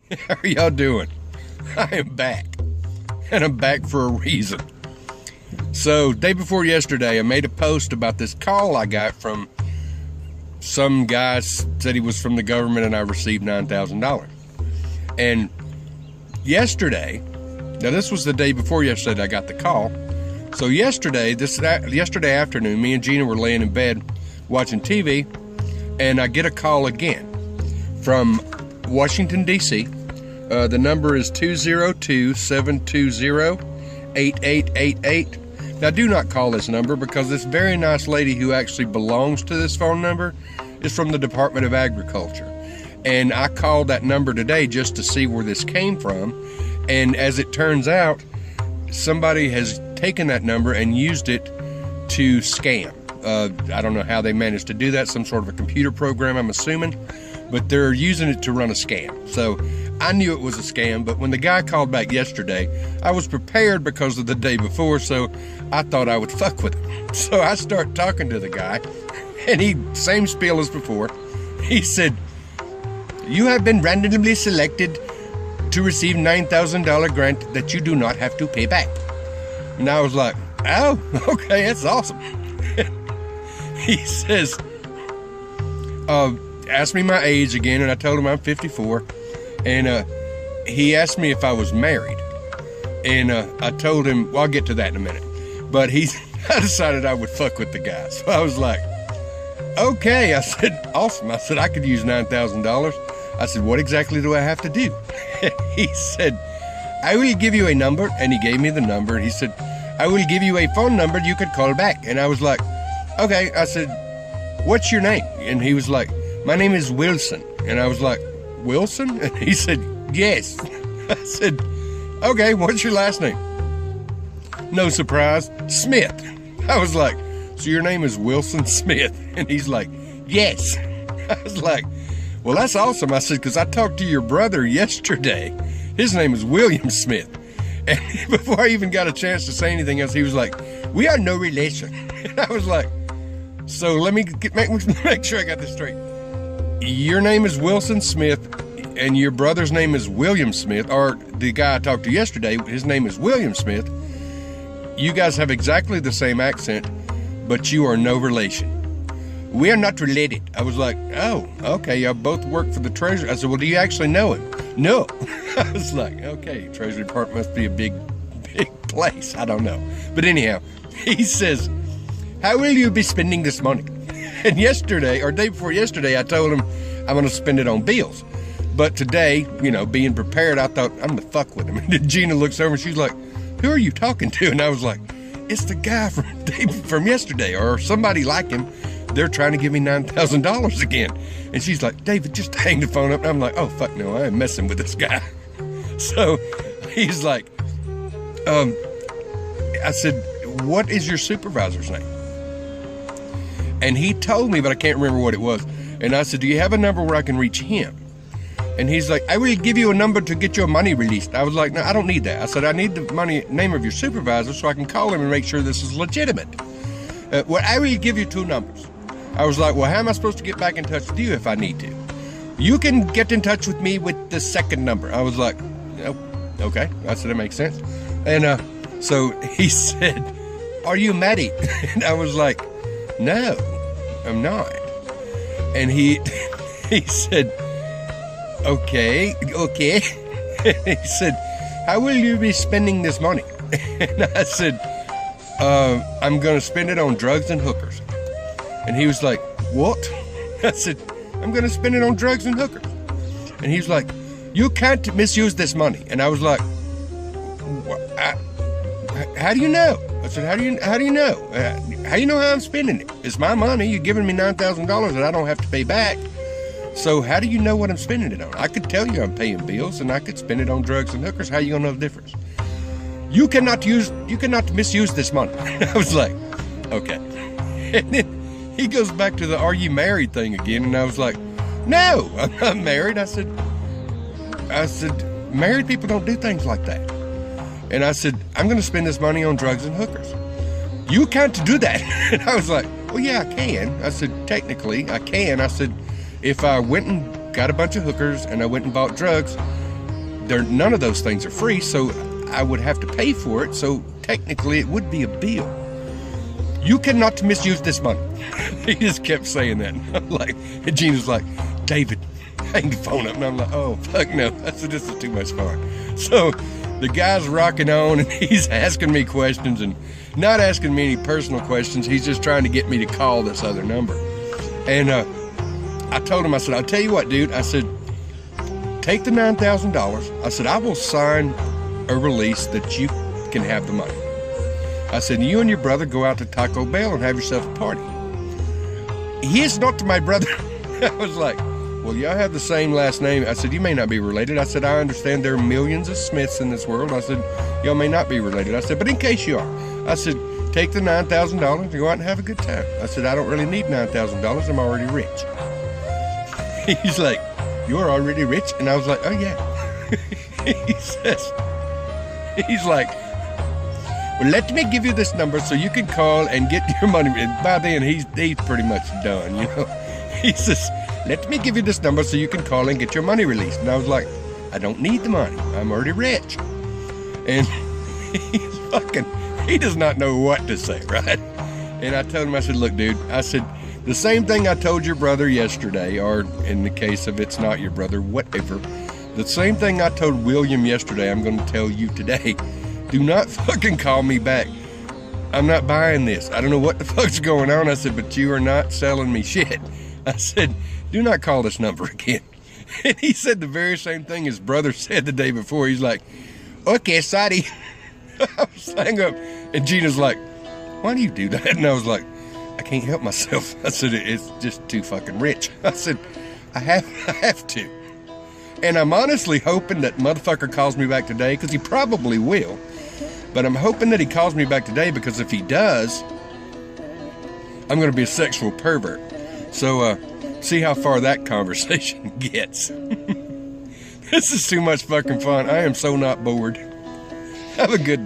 How are y'all doing? I am back, and I'm back for a reason. So, day before yesterday, I made a post about this call I got from some guy said he was from the government, and I received $9,000. And yesterday, now this was the day before yesterday I got the call. So yesterday afternoon, me and Gina were laying in bed watching TV, and I get a call again from Washington, D.C. The number is 202-720-8888. Now, do not call this number, because this very nice lady who actually belongs to this phone number is from the Department of Agriculture. And I called that number today just to see where this came from. And as it turns out, somebody has taken that number and used it to scam. I don't know how they managed to do that, some sort of a computer program, I'm assuming, but they're using it to run a scam. So I knew it was a scam, but when the guy called back yesterday, I was prepared because of the day before, so I thought I would fuck with him. So I start talking to the guy, and same spiel as before. He said, "You have been randomly selected to receive $9,000 grant that you do not have to pay back." And I was like, "Oh, okay, that's awesome." He says, asked me my age again, and I told him I'm 54. And he asked me if I was married. And I told him, well, I'll get to that in a minute. But I decided I would fuck with the guy. So I was like, okay. I said, awesome. I said, I could use $9,000. I said, what exactly do I have to do? He said, I will give you a number. And he gave me the number. And he said, I will give you a phone number you could call back. And I was like, okay. I said, what's your name? And he was like, my name is Wilson. And I was like, Wilson? And he said, yes. I said, okay, what's your last name? No surprise, Smith. I was like, so your name is Wilson Smith? And he's like, yes. I was like, well, that's awesome. I said, because I talked to your brother yesterday. His name is William Smith. And before I even got a chance to say anything else, he was like, we are no relation. And I was like, so let me make sure I got this straight. Your name is Wilson Smith, and your brother's name is William Smith, or the guy I talked to yesterday, his name is William Smith. You guys have exactly the same accent, but you are no relation. We are not related. I was like, oh, okay, y'all both work for the Treasury. I said, well, do you actually know him? No. I was like, okay, Treasury Department must be a big place. I don't know. But anyhow, he says, how will you be spending this money? And yesterday, or day before yesterday, I told him I'm going to spend it on bills. But today, being prepared, I thought, I'm going to fuck with him. And Gina looks over and she's like, who are you talking to? And I was like, it's the guy from yesterday, or somebody like him. They're trying to give me $9,000 again. And she's like, David, just hang the phone up. And I'm like, oh, fuck no, I am messing with this guy. So he's like, I said, what is your supervisor's name? And he told me, but I can't remember what it was. And I said, do you have a number where I can reach him? And he's like, I will give you a number to get your money released. I was like, no, I don't need that. I said, I need the name of your supervisor so I can call him and make sure this is legitimate. Well, I will give you 2 numbers. I was like, well, how am I supposed to get back in touch with you if I need to? You can get in touch with me with the second number. I was like, oh, okay. I said, that makes sense. And so he said, are you married? And I was like, no, I'm not. And he said, okay. He said, how will you be spending this money? And I said, I'm going to spend it on drugs and hookers. And he was like, what? I said, I'm going to spend it on drugs and hookers. And he was like, you can't misuse this money. And I was like, how do you know? I said, how do you know? How do you know how I'm spending it? It's my money. You're giving me $9,000 that I don't have to pay back. So how do you know what I'm spending it on? I could tell you I'm paying bills, and I could spend it on drugs and hookers. How you gonna know the difference? You cannot misuse this money. I was like, okay. And then he goes back to the "Are you married?" thing again, and I was like, no, I'm not married. I said, married people don't do things like that. And I said, I'm going to spend this money on drugs and hookers. You can't do that. And I was like, well, yeah, I can. I said, technically, I can. I said, if I went and got a bunch of hookers and I went and bought drugs, none of those things are free, so I would have to pay for it, so technically it would be a bill. You cannot misuse this money. He just kept saying that. And I'm like, and Gina's like, David, hang the phone up. And I'm like, oh, fuck no. I said, this is too much fun. So the guy's rocking on, and he's asking me questions, and not asking me any personal questions. He's just trying to get me to call this other number. And I told him, I said, I'll tell you what, dude. I said, take the $9,000. I said, I will sign a release that you can have the money. I said, you and your brother go out to Taco Bell and have yourself a party. He is not my brother. I was like, well, y'all have the same last name. I said, you may not be related. I said, I understand there are millions of Smiths in this world. I said, y'all may not be related. I said, but in case you are, I said, take the $9,000 and go out and have a good time. I said, I don't really need $9,000. I'm already rich. He's like, you're already rich? And I was like, oh yeah. He's like, well, let me give you this number so you can call and get your money. And by then, he's pretty much done, you know. He says, let me give you this number so you can call and get your money released. And I was like, I don't need the money. I'm already rich. And he does not know what to say, right? And I told him, I said, look, dude, I said, the same thing I told your brother yesterday, or in the case of it's not your brother, whatever. The same thing I told William yesterday, I'm going to tell you today. Do not fucking call me back. I'm not buying this. I don't know what the fuck's going on. I said, but you are not selling me shit. I said, do not call this number again. And he said the very same thing his brother said the day before. He's like, okay, sorry. I was hang up. And Gina's like, why do you do that? And I was like, I can't help myself. I said, it's just too fucking rich. I said, I have to. And I'm honestly hoping that motherfucker calls me back today, because he probably will. But I'm hoping that he calls me back today, because if he does, I'm going to be a sexual pervert. So, see how far that conversation gets. This is too much fucking fun. I am so not bored. Have a good day.